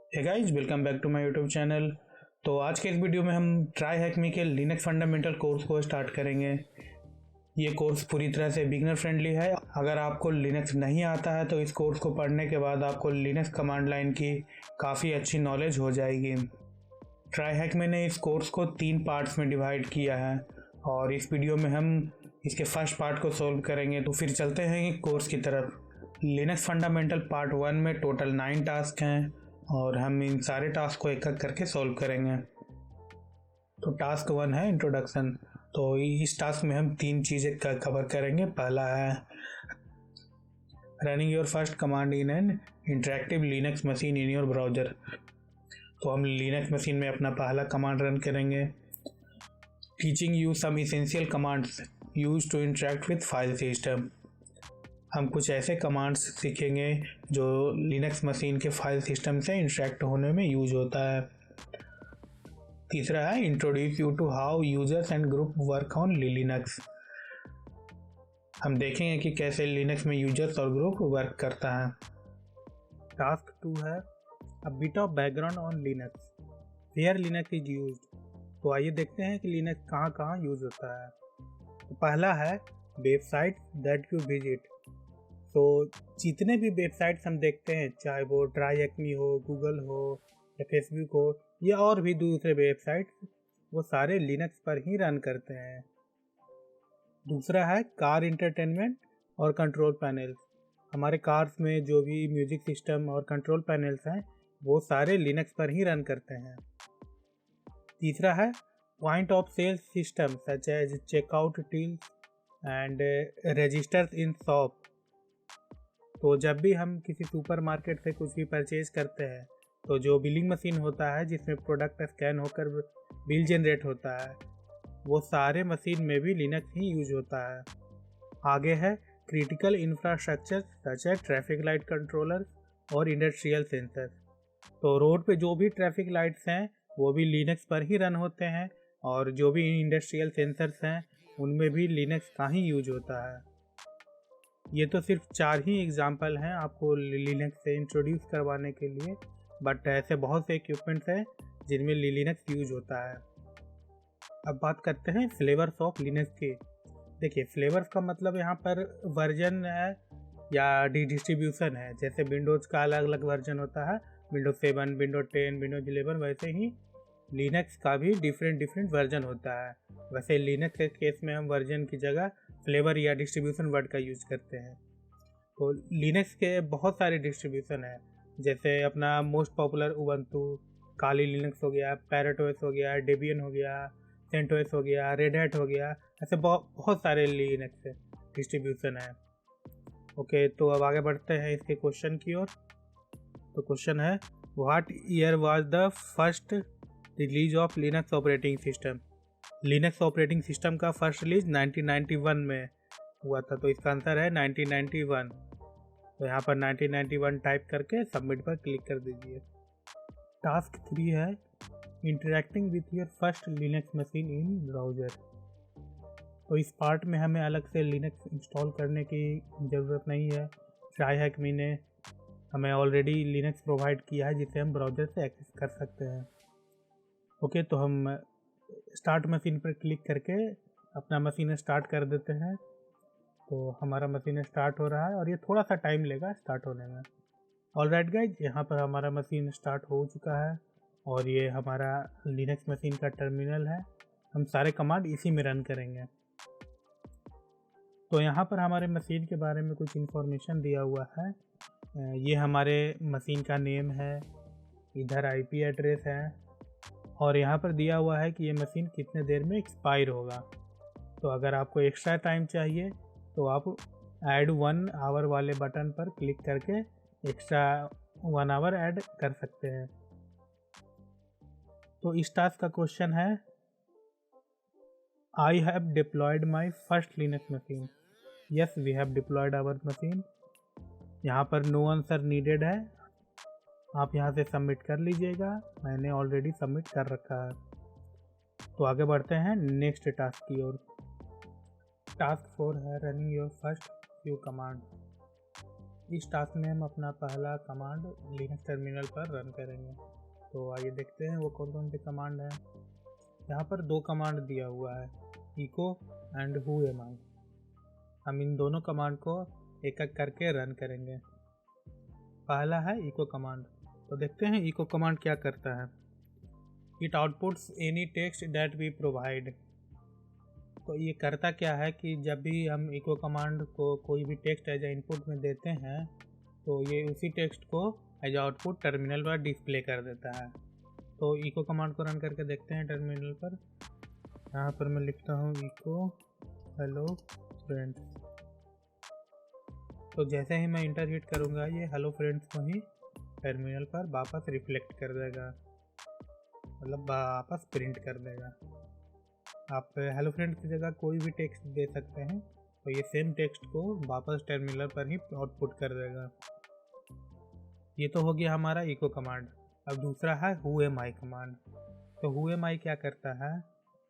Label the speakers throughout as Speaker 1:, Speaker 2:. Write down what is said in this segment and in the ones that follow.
Speaker 1: Hey guys, welcome back to my YouTube channel. तो आज के इस वीडियो में हम ट्राईहैकमी के लिनक्स फंडामेंटल कोर्स को स्टार्ट करेंगे। ये कोर्स पूरी तरह से बिगिनर फ्रेंडली है। अगर आपको लिनक्स नहीं आता है तो इस कोर्स को पढ़ने के बाद आपको लिनक्स कमांड लाइन की काफ़ी अच्छी नॉलेज हो जाएगी। ट्राईहैकमी ने इस कोर्स को 3 पार्ट्स में डिवाइड किया है और इस वीडियो में हम इसके फर्स्ट पार्ट को सॉल्व करेंगे। तो फिर चलते हैं कोर्स की तरफ। लिनक्स फंडामेंटल पार्ट 1 में टोटल 9 टास्क हैं और हम इन सारे टास्क को एक एक करके सॉल्व करेंगे। तो टास्क 1 है इंट्रोडक्शन। तो इस टास्क में हम 3 चीज़ें कवर करेंगे। पहला है running your first command in an interactive Linux machine in your browser. तो हम लिनक्स मशीन में अपना पहला कमांड रन करेंगे। Teaching you some essential commands use to interact with file system. हम कुछ ऐसे कमांड्स सीखेंगे जो लिनक्स मशीन के फाइल सिस्टम से इंटरेक्ट होने में यूज होता है। तीसरा है introduce you to how users and group work on Linux. हम देखेंगे कि कैसे लिनक्स में यूजर्स और ग्रुप वर्क करता है। टास्क 2 है a bit of background on Linux where Linux is used. तो आइए देखते हैं कि लिनक्स कहाँ कहाँ यूज होता है। तो पहला है वेबसाइट दैट यू विजिट। तो जितने भी वेबसाइट्स हम देखते हैं, चाहे वो ट्राईहैकमी हो, गूगल हो या फेसबुक हो या और भी दूसरे वेबसाइट्स, वो सारे लिनक्स पर ही रन करते हैं। दूसरा है कार इंटरटेनमेंट और कंट्रोल पैनल्स। हमारे कार्स में जो भी म्यूजिक सिस्टम और कंट्रोल पैनल्स हैं वो सारे लिनक्स पर ही रन करते हैं। तीसरा है point of sale system such as checkout tills and registers in shop. तो जब भी हम किसी सुपरमार्केट से कुछ भी परचेज करते हैं तो जो बिलिंग मशीन होता है जिसमें प्रोडक्ट स्कैन होकर बिल जनरेट होता है, वो सारे मशीन में भी लिनक्स ही यूज होता है। आगे है critical infrastructure such as traffic light controller और इंडस्ट्रियल सेंसर। तो रोड पे जो भी ट्रैफिक लाइट्स हैं वो भी लिनक्स पर ही रन होते हैं और जो भी इंडस्ट्रियल सेंसर्स हैं उनमें भी लिनक्स का ही यूज होता है। ये तो सिर्फ 4 ही एग्जाम्पल हैं आपको लिनक्स से इंट्रोड्यूस करवाने के लिए, बट ऐसे बहुत से इक्विपमेंट्स हैं जिनमें लिनक्स यूज होता है। अब बात करते हैं फ्लेवर्स ऑफ लिनक्स की। देखिए, फ्लेवर्स का मतलब यहाँ पर वर्जन है या डिस्ट्रीब्यूशन है। जैसे विंडोज़ का अलग अलग वर्जन होता है, विंडोज 7, विंडोज 10, विंडोज 11, वैसे ही लिनक्स का भी डिफरेंट वर्जन होता है। वैसे लिनक्स के केस में हम वर्जन की जगह फ्लेवर या डिस्ट्रीब्यूशन वर्ड का यूज करते हैं। तो लिनक्स के बहुत सारे डिस्ट्रीब्यूशन हैं, जैसे अपना मोस्ट पॉपुलर उबंटू, काली लिनक्स हो गया, पैरेट ओएस हो गया, डेबियन हो गया, सेंटोस हो गया, रेड हैट हो गया। ऐसे बहुत सारे लिनक्स डिस्ट्रीब्यूशन है। ओके, तो अब आगे बढ़ते हैं इसके क्वेश्चन की ओर। तो क्वेश्चन है what year was the first release of Linux operating system. Linux operating system का फर्स्ट रिलीज 1991 में हुआ था। तो इसका आंसर है 1991। तो यहाँ पर 1991 टाइप करके सबमिट पर क्लिक कर दीजिए। टास्क 3 है interacting with your first Linux machine in browser. तो इस पार्ट में हमें अलग से लिनक्स इंस्टॉल करने की ज़रूरत नहीं है। ट्राईहैकमी ने हमें ऑलरेडी लिनक्स प्रोवाइड किया है जिसे हम ब्राउज़र से एक्सेस कर सकते हैं। ओके, तो हम स्टार्ट मशीन पर क्लिक करके अपना मशीन स्टार्ट कर देते हैं। तो हमारा मशीन स्टार्ट हो रहा है और ये थोड़ा सा टाइम लेगा स्टार्ट होने में। ऑलराइट गाइज, यहाँ पर हमारा मशीन स्टार्ट हो चुका है और ये हमारा लिनक्स मशीन का टर्मिनल है। हम सारे कमांड इसी में रन करेंगे। तो यहाँ पर हमारे मशीन के बारे में कुछ इन्फॉर्मेशन दिया हुआ है। ये हमारे मशीन का नेम है, इधर आईपी एड्रेस है और यहाँ पर दिया हुआ है कि ये मशीन कितने देर में एक्सपायर होगा। तो अगर आपको एक्स्ट्रा टाइम चाहिए तो आप ऐड 1 आवर वाले बटन पर क्लिक करके एक्स्ट्रा 1 आवर ऐड कर सकते हैं। तो इस टास्क का क्वेश्चन है I have deployed my first Linux machine. Yes, we have deployed our machine. यहाँ पर नो आंसर नीडेड है, आप यहाँ से सबमिट कर लीजिएगा। मैंने ऑलरेडी सबमिट कर रखा है। तो आगे बढ़ते हैं नेक्स्ट टास्क की ओर। टास्क 4 है running your first few command. इस टास्क में हम अपना पहला कमांड लिनक्स टर्मिनल पर रन करेंगे। तो आइए देखते हैं वो कौन कौन से कमांड हैं। यहाँ पर 2 कमांड दिया हुआ है, इको एंड हु एम आई। हम इन दोनों कमांड को एक एक करके रन करेंगे। पहला है इको कमांड। तो देखते हैं इको कमांड क्या करता है। It outputs any text that we provide. तो ये करता क्या है कि जब भी हम इको कमांड को कोई भी टेक्स्ट एज इनपुट में देते हैं तो ये उसी टेक्स्ट को एज आउटपुट टर्मिनल पर डिस्प्ले कर देता है। तो इको कमांड को रन करके देखते हैं टर्मिनल पर। यहाँ पर मैं लिखता हूँ इको हेलो फ्रेंड्स। तो जैसे ही मैं इंटर हिट करूँगा ये हेलो फ्रेंड्स को ही टर्मिनल पर वापस रिफ्लेक्ट कर देगा, मतलब वापस प्रिंट कर देगा। आप हेलो फ्रेंड्स की जगह कोई भी टेक्स्ट दे सकते हैं तो ये सेम टेक्स्ट को वापस टर्मिनल पर ही आउटपुट कर देगा। ये तो हो गया हमारा इको कमांड। अब दूसरा है हु एम आई कमांड। तो हु एम आई क्या करता है,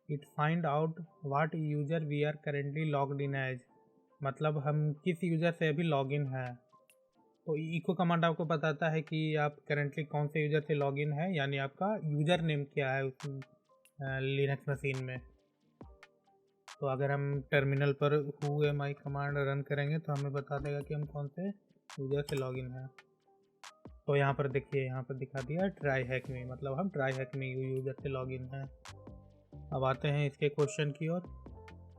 Speaker 1: it find out what user we are currently logged in as. मतलब हम किस यूज़र से अभी लॉगिन है। तो इको कमांड आपको बताता है कि आप करेंटली कौन से यूज़र से लॉगिन है, यानी आपका यूज़र नेम क्या है उस लिनक्स मशीन में। तो अगर हम टर्मिनल पर who am I command run करेंगे तो हमें बता देगा कि हम कौन से यूज़र से लॉगिन है। तो यहाँ पर देखिए, यहाँ पर दिखा दिया ट्राई हैक मी, मतलब हम ट्राई हैक मी यूज़र से लॉगिन है। अब आते हैं इसके क्वेश्चन की ओर।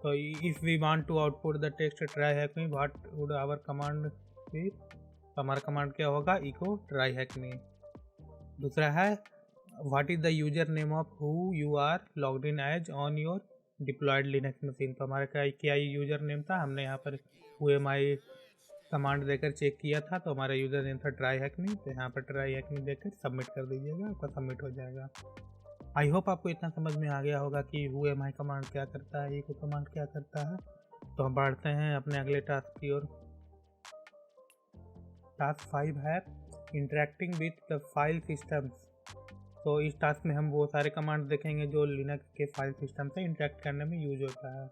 Speaker 1: तो if we want to output the text try hack me what would our command be. तो हमारा कमांड क्या होगा, इको ट्राई हैक मी। दूसरा है what is the user name of who you are logged in as on your deployed Linux machine. तो हमारा क्या user name था, हमने यहाँ पर हु एम आई कमांड देकर चेक किया था तो हमारा यूज़र नेम था ट्राई हैक मी। तो यहाँ पर ट्राई हैक मी देकर सबमिट कर दीजिएगा, आपका सबमिट हो जाएगा। आई होप आपको इतना समझ में आ गया होगा कि हु एम आई कमांड क्या करता है, इको कमांड क्या करता है। तो हम बढ़ते हैं अपने अगले टास्क की ओर। टास्क 5 है interacting with the file systems. तो इस टास्क में हम वो सारे कमांड देखेंगे जो लिनक्स के फाइल सिस्टम से इंटरेक्ट करने में यूज होता है।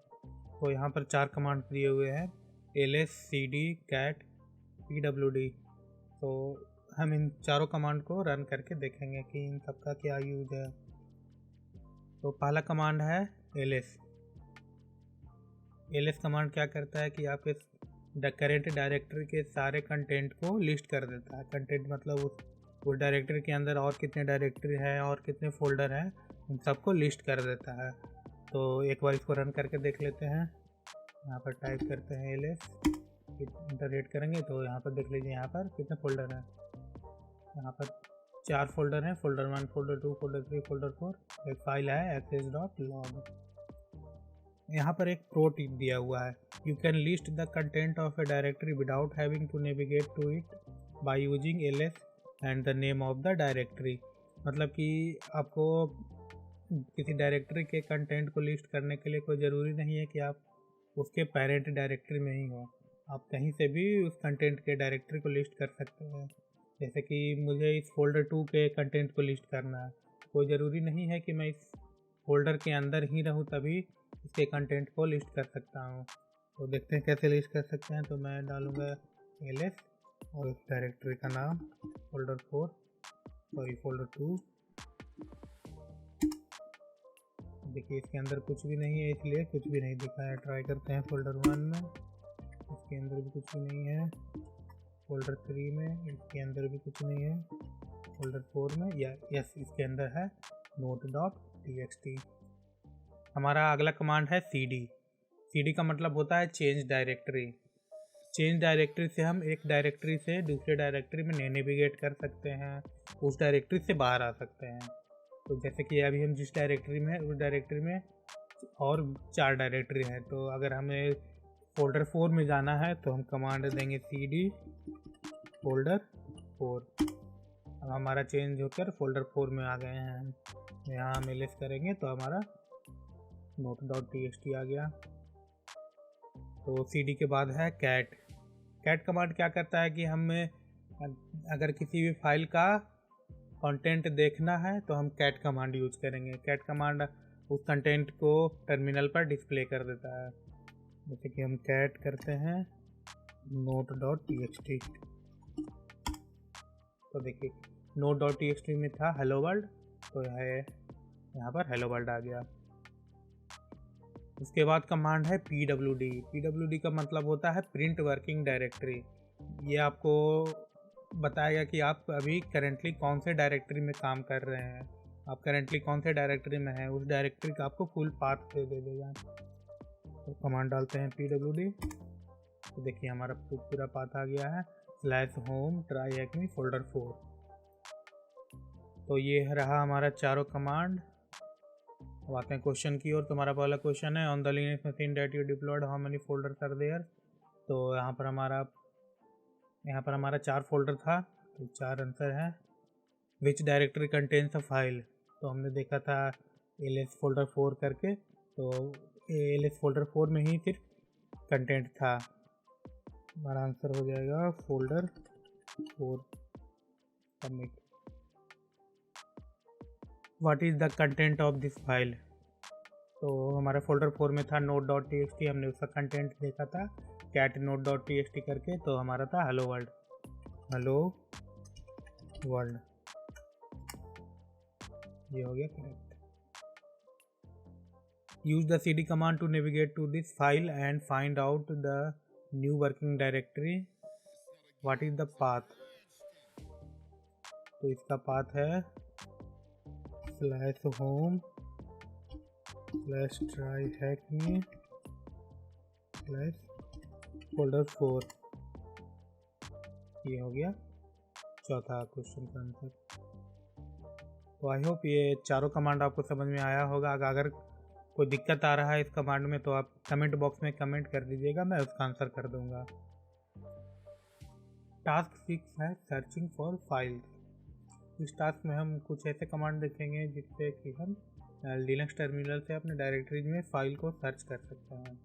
Speaker 1: तो यहाँ पर 4 कमांड दिए हुए हैं, ls, cd, cat, pwd। तो हम इन चारों कमांड को रन करके देखेंगे कि इन सबका क्या यूज है। तो पहला कमांड है ls। ls कमांड क्या करता है कि आपके करेंट डायरेक्टरी के सारे कंटेंट को लिस्ट कर देता है। कंटेंट मतलब उस डायरेक्टरी के अंदर और कितने डायरेक्टरी है और कितने फोल्डर हैं उन सबको लिस्ट कर देता है। तो एक बार इसको रन करके देख लेते हैं। यहाँ पर टाइप करते हैं ls, इंटर हिट करेंगे तो यहाँ पर देख लीजिए यहाँ पर कितने फोल्डर हैं। यहाँ पर 4 फोल्डर हैं, फोल्डर 1, फोल्डर 2, फोल्डर 3, फोल्डर 4। एक फाइल है access.log। यहाँ पर एक प्रो टिप दिया हुआ है, you can list the content of a directory without having to navigate to it by using ls and the name of the directory. मतलब कि आपको किसी डायरेक्टरी के कंटेंट को लिस्ट करने के लिए कोई ज़रूरी नहीं है कि आप उसके पेरेंट डायरेक्टरी में ही हो। आप कहीं से भी उस कंटेंट के डायरेक्टरी को लिस्ट कर सकते हैं। जैसे कि मुझे इस फोल्डर 2 के कंटेंट को लिस्ट करना है, कोई ज़रूरी नहीं है कि मैं इस फोल्डर के अंदर ही रहूँ तभी इसके कंटेंट को लिस्ट कर सकता हूँ। तो देखते हैं कैसे लिस्ट कर सकते हैं। तो मैं डालूँगा ls और इस डायरेक्टरी का नाम फोल्डर 2। देखिए इसके अंदर कुछ भी नहीं है इसलिए कुछ भी नहीं दिखा है। ट्राई करते हैं फोल्डर 1 में, इसके अंदर भी कुछ भी नहीं है। फोल्डर 3 में, इसके अंदर भी कुछ नहीं है। फोल्डर 4 में यस इसके अंदर है note.txt। हमारा अगला कमांड है cd। cd का मतलब होता है चेंज डायरेक्टरी। चेंज डायरेक्टरी से हम एक डायरेक्टरी से दूसरे डायरेक्टरी में नेविगेट कर सकते हैं, उस डायरेक्टरी से बाहर आ सकते हैं। तो जैसे कि अभी हम जिस डायरेक्टरी में उस डायरेक्टरी में और 4 डायरेक्टरी हैं। तो अगर हमें फोल्डर 4 में जाना है तो हम कमांड देंगे cd फोल्डर 4। अब हमारा चेंज होकर फोल्डर 4 में आ गए हैं। यहाँ हम ls करेंगे तो हमारा note.txt आ गया। तो cd के बाद है cat कमांड क्या करता है कि हमें अगर किसी भी फाइल का कंटेंट देखना है तो हम cat कमांड यूज करेंगे। cat कमांड उस कंटेंट को टर्मिनल पर डिस्प्ले कर देता है। जैसे कि हम cat करते हैं note.txt। तो देखिए node.txt में था हेलो वर्ल्ड, तो यहाँ पर हेलो वर्ल्ड आ गया। उसके बाद कमांड है pwd। pwd का मतलब होता है प्रिंट वर्किंग डायरेक्टरी। ये आपको बताएगा कि आप अभी करेंटली कौन से डायरेक्टरी में काम कर रहे हैं, आप करेंटली कौन से डायरेक्टरी में हैं, उस डायरेक्टरी का आपको फुल पाथ दे देगा। तो कमांड डालते हैं pwd, तो देखिए हमारा पूरा पाथ आ गया है /home try acme folder 4। तो ये रहा हमारा चारों कमांड। अब आते हैं क्वेश्चन की ओर। तुम्हारा पहला क्वेश्चन है on the Linux machine that you deployed how many folders are there. तो यहाँ पर हमारा 4 फोल्डर था, तो 4 आंसर है। विच डायरेक्टरी कंटेन्स अ फाइल, तो हमने देखा था ls फोल्डर 4 करके, तो ls फोल्डर 4 में ही सिर्फ कंटेंट था। हमारा आंसर हो जाएगा folder 4। Submit. What is the content of this file, तो हमारे फोल्डर 4 में था node.txt, हमने उसका कंटेंट देखा था cat node.txt करके, तो हमारा था हेलो वर्ल्ड। ये हो गया correct. Use the cd command to navigate to this file and find out the new working directory. What is the path, तो इसका पाथ है /home /try acme folder 4। ये हो गया चौथा क्वेश्चन का आंसर। तो आई होप ये चारों कमांड आपको समझ में आया होगा। अगर कोई दिक्कत आ रहा है इस कमांड में तो आप कमेंट बॉक्स में कमेंट कर दीजिएगा, मैं उसका आंसर कर दूंगा। टास्क 6 है सर्चिंग फॉर फाइल्स। इस टास्क में हम कुछ ऐसे कमांड देखेंगे जिससे कि हम लिनक्स टर्मिनल से अपने डायरेक्टरीज में फ़ाइल को सर्च कर सकते हैं।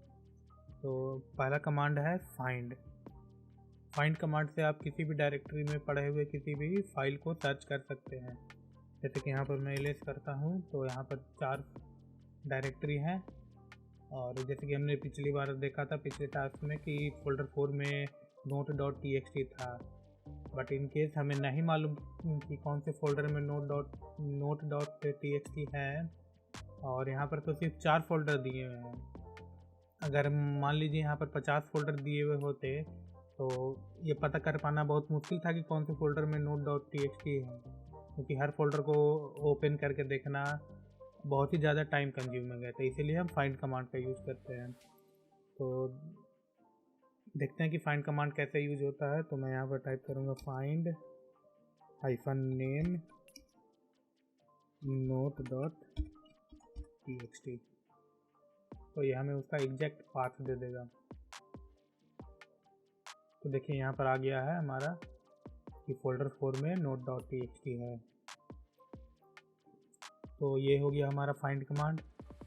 Speaker 1: तो पहला कमांड है फाइंड कमांड से आप किसी भी डायरेक्टरी में पड़े हुए किसी भी फाइल को सर्च कर सकते हैं। जैसे कि यहाँ पर मैं ls करता हूँ, तो यहाँ पर 4 डायरेक्टरी हैं, और जैसे कि हमने पिछली बार देखा था पिछले टास्क में कि फोल्डर 4 में note.txt था, बट इन केस हमें नहीं मालूम कि कौन से फोल्डर में note.txt है, और यहाँ पर तो सिर्फ 4 फोल्डर दिए हुए हैं। अगर मान लीजिए यहाँ पर 50 फोल्डर दिए हुए होते तो ये पता कर पाना बहुत मुश्किल था कि कौन से फोल्डर में note.txt है, क्योंकि हर फोल्डर को ओपन करके देखना बहुत ही ज़्यादा टाइम कंज्यूमिंग है। तो इसीलिए हम फाइंड कमांड का यूज़ करते हैं। तो देखते हैं कि फाइंड कमांड कैसे यूज होता है। तो मैं यहाँ पर टाइप करूँगा find -name note.txt, तो ये हमें उसका एग्जैक्ट पाथ दे देगा। तो देखिए यहाँ पर आ गया है हमारा कि फोल्डर 4 में note.txt है। तो ये हो गया हमारा फाइंड कमांड।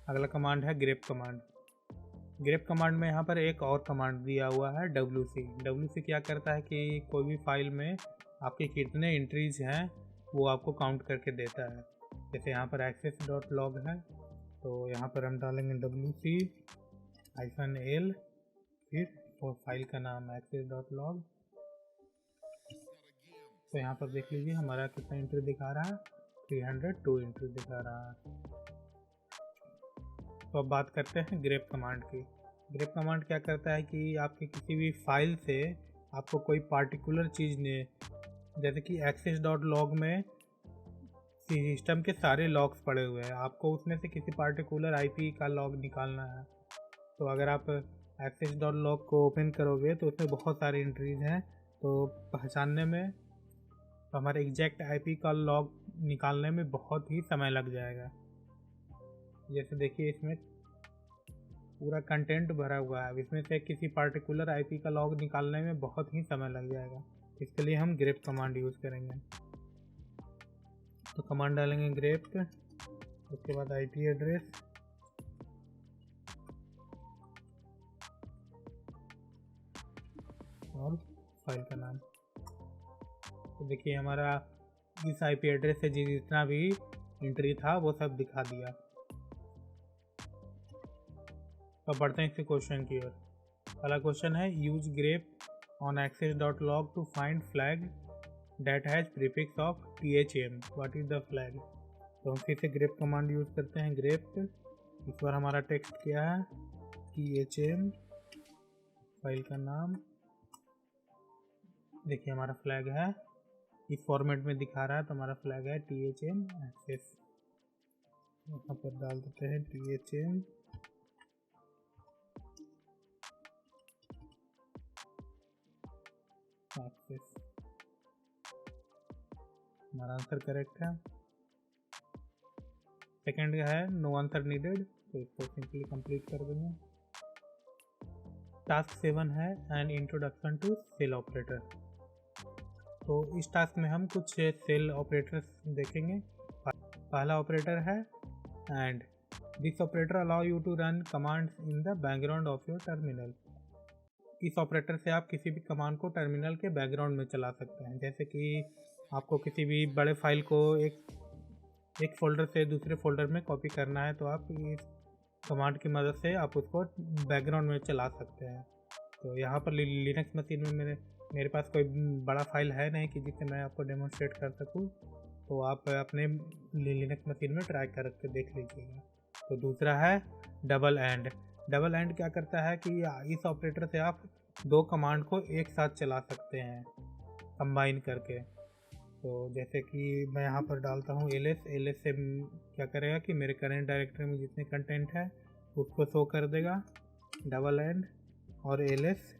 Speaker 1: अगला कमांड है ग्रेप कमांड। ग्रेप कमांड में यहाँ पर एक और कमांड दिया हुआ है wc क्या करता है कि कोई भी फाइल में आपके कितने एंट्रीज हैं वो आपको काउंट करके देता है। जैसे यहाँ पर access.log है, तो यहाँ पर हम डालेंगे wc-l, फिर फाइल का नाम access.log। तो यहाँ पर देख लीजिए हमारा कितना एंट्री दिखा रहा है, 302 एंट्री दिखा रहा है। तो अब बात करते हैं ग्रेप कमांड की। ग्रेप कमांड क्या करता है कि आपके किसी भी फाइल से आपको कोई पार्टिकुलर चीज़ ने, जैसे कि access.log में सिस्टम के सारे लॉग्स पड़े हुए हैं, आपको उसमें से किसी पार्टिकुलर IP का लॉग निकालना है। तो अगर आप access.log को ओपन करोगे तो उसमें बहुत सारी एंट्रीज हैं, तो पहचानने में, तो हमारे एग्जैक्ट IP का लॉग निकालने में बहुत ही समय लग जाएगा। जैसे देखिए इसमें पूरा कंटेंट भरा हुआ है, अब इसमें से किसी पार्टिकुलर IP का लॉग निकालने में बहुत ही समय लग जाएगा। इसके लिए हम ग्रेप कमांड यूज़ करेंगे। तो कमांड डालेंगे ग्रेप, उसके बाद IP एड्रेस, और फाइल का नाम। तो देखिए हमारा इस IP एड्रेस से जितना भी एंट्री था वो सब दिखा दिया। तो बढ़ते हैं इस क्वेश्चन की ओर। पहला क्वेश्चन है use grep on access.log to find flag that has prefix of thm. What is the flag? तो हम फिर से grep कमांड यूज़ करते हैं. grep, इस बार हमारा टेक्स्ट क्या है, thm, फाइल का नाम. देखिए हमारा फ्लैग है, इस फॉर्मेट में दिखा रहा है, तो हमारा फ्लैग है thm access. यहाँ पर डाल देते हैं thm access. हमारा आंसर करेक्ट है. सेकंड है नो आंसर नीडेड, तो इसको सिंपली कंप्लीट कर देंगे. टास्क 7 है an introduction to shell operator. तो इस टास्क में हम कुछ सेल ऑपरेटर्स देखेंगे. पहला ऑपरेटर है and this operator allow you to run commands in the background of your terminal. इस ऑपरेटर से आप किसी भी कमांड को टर्मिनल के बैकग्राउंड में चला सकते हैं. जैसे कि आपको किसी भी बड़े फाइल को एक फ़ोल्डर से दूसरे फ़ोल्डर में कॉपी करना है, तो आप इस कमांड की मदद से आप उसको बैकग्राउंड में चला सकते हैं. तो यहाँ पर लिनक्स मशीन में मेरे पास कोई बड़ा फाइल है नहीं कि जिससे मैं आपको डेमोन्स्ट्रेट कर सकूँ, तो आप अपने लिनक्स मशीन में ट्राई करके देख लीजिएगा. तो दूसरा है डबल एंड. डबल एंड क्या करता है कि इस ऑपरेटर से आप दो कमांड को एक साथ चला सकते हैं कंबाइन करके. तो जैसे कि मैं यहाँ पर डालता हूँ ls से क्या करेगा कि मेरे करेंट डायरेक्टरी में जितने कंटेंट है उसको शो कर देगा. डबल एंड और ls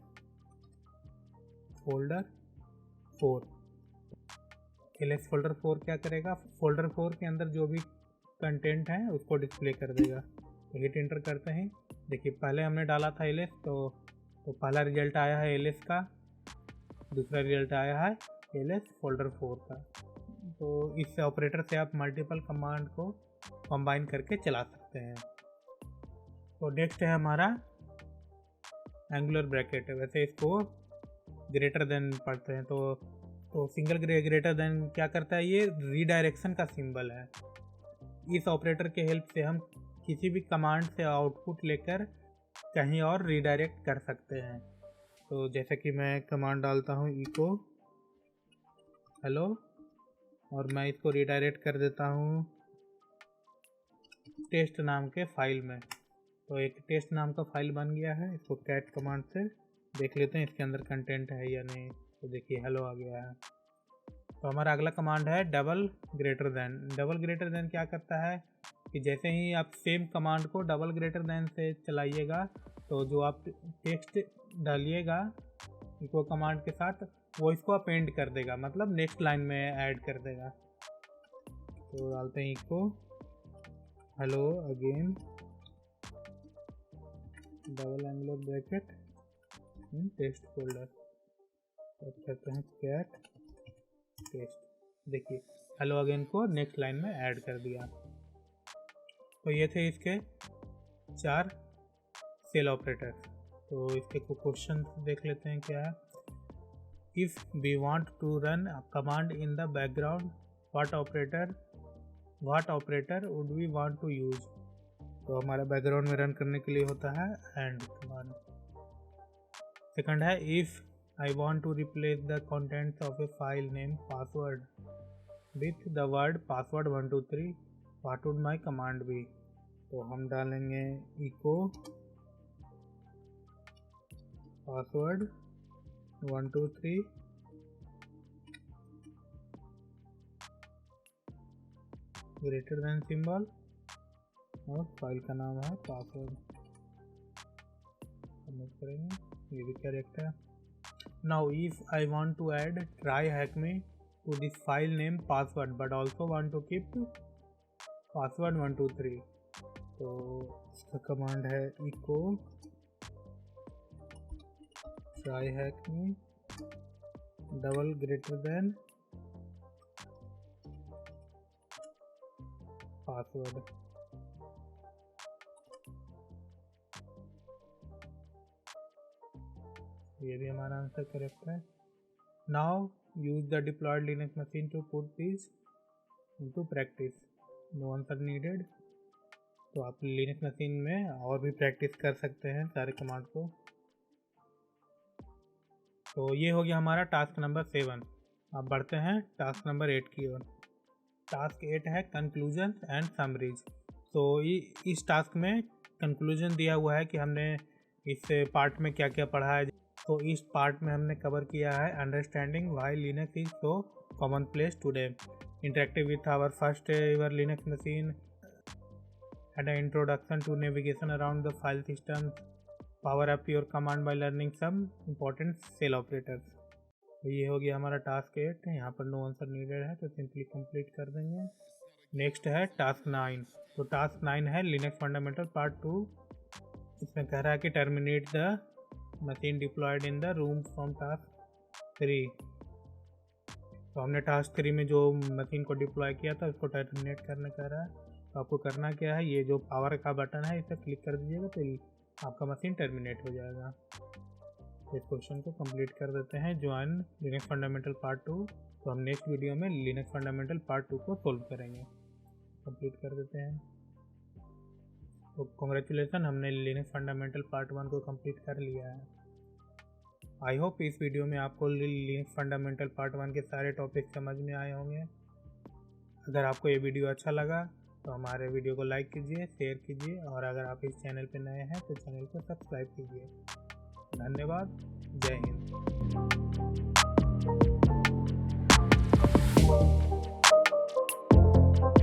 Speaker 1: फोल्डर 4. ls फोल्डर 4 क्या करेगा, फोल्डर 4 के अंदर जो भी कंटेंट है उसको डिस्प्ले कर देगा. तो हिट इंटर करते हैं. देखिए पहले हमने डाला था ls, तो पहला रिजल्ट आया है ls का, दूसरा रिजल्ट आया है ls फोल्डर 4 का. तो इस ऑपरेटर से आप मल्टीपल कमांड को कंबाइन करके चला सकते हैं. तो नेक्स्ट है हमारा एंगुलर ब्रैकेट. वैसे इसको ग्रेटर देन पढ़ते हैं. तो सिंगल ग्रेटर देन क्या करता है, ये रीडायरेक्शन का सिंबल है. इस ऑपरेटर के हेल्प से हम किसी भी कमांड से आउटपुट लेकर कहीं और रीडायरेक्ट कर सकते हैं. तो जैसे कि मैं कमांड डालता हूँ इको हेलो, और मैं इसको रीडायरेक्ट कर देता हूँ टेस्ट नाम के फाइल में. तो एक टेस्ट नाम का फाइल बन गया है. इसको कैट कमांड से देख लेते हैं इसके अंदर कंटेंट है या नहीं. तो देखिए हेलो आ गया है. तो हमारा अगला कमांड है double greater then. Double greater then क्या करता है कि जैसे ही आप सेम कमांड को डबल ग्रेटर देन से चलाइएगा, तो जो आप टेक्स्ट डालिएगा इको कमांड के साथ, वो इसको अपेंड कर देगा, मतलब नेक्स्ट लाइन में ऐड कर देगा. तो डालते हैं echo hello again double angular bracket in test folder, और करते हैं कैट टेस्ट. देखिए हेलो अगेन को नेक्स्ट लाइन में ऐड कर दिया. तो ये थे इसके 4 सेल ऑपरेटर. तो इसके कुछ क्वेश्चन देख लेते हैं क्या है. If we want to run a command in the background, what operator would we want to use. तो हमारा बैकग्राउंड में रन करने के लिए होता है एंड कमांड. सेकंड है if I want to replace the contents of a file name password with the word password 123, what would my command be. तो हम डालेंगे echo password 123 greater than symbol, और फाइल का नाम है पासवर्ड. सबमिट करेंगे. ये भी करेक्ट है. Now if I want to add try hack me to this file name password but also want to keep password 123, तो इसका कमांड है echo try hack me double greater than password. ये भी हमारा आंसर करेक्ट है. Now use the deployed Linux machine to put this into practice. No answer needed. तो आप Linux machine में और भी प्रैक्टिस कर सकते हैं सारे कमांड को. तो ये हो गया हमारा टास्क नंबर 7. अब बढ़ते हैं टास्क नंबर 8 की ओर। टास्क 8 है कंक्लूजन एंड समरीज। तो इस टास्क में कंक्लूजन दिया हुआ है कि हमने इस पार्ट में क्या क्या पढ़ा है। तो इस पार्ट में हमने कवर किया है understanding why Linux is so common place today, interactive with our first ever Linux machine, and an introduction to navigation around the file system, power up your command by learning some important shell operators। तो ये हो गया हमारा task 8। यहाँ पर no answer needed है तो simply complete कर देंगे। नेक्स्ट है टास्क 9। तो टास्क 9 है लिनक्स फंडामेंटल पार्ट 2। इसमें कह रहा है कि terminate the machine deployed in the room from task 3। तो हमने टास्क 3 में जो मशीन को डिप्लॉय किया था उसको टर्मिनेट करने कह रहा है। तो आपको करना क्या है, ये जो पावर का बटन है इस पर क्लिक कर दीजिएगा तो आपका मशीन टर्मिनेट हो जाएगा। इस क्वेश्चन को कंप्लीट कर देते हैं, ज्वाइन लिनक्स फंडामेंटल पार्ट 2। तो हम नेक्स्ट वीडियो में लिनक्स फंडामेंटल पार्ट 2 को सोल्व करेंगे। कंप्लीट कर देते हैं। तो कॉन्ग्रेचुलेसन, हमने लिनक्स फंडामेंटल पार्ट 1 को कंप्लीट कर लिया है। आई होप इस वीडियो में आपको लिनक्स फंडामेंटल पार्ट 1 के सारे टॉपिक समझ में आए होंगे। अगर आपको ये वीडियो अच्छा लगा तो हमारे वीडियो को लाइक कीजिए, शेयर कीजिए, और अगर आप इस चैनल पर नए हैं तो चैनल को सब्सक्राइब कीजिए। धन्यवाद। जय हिंद।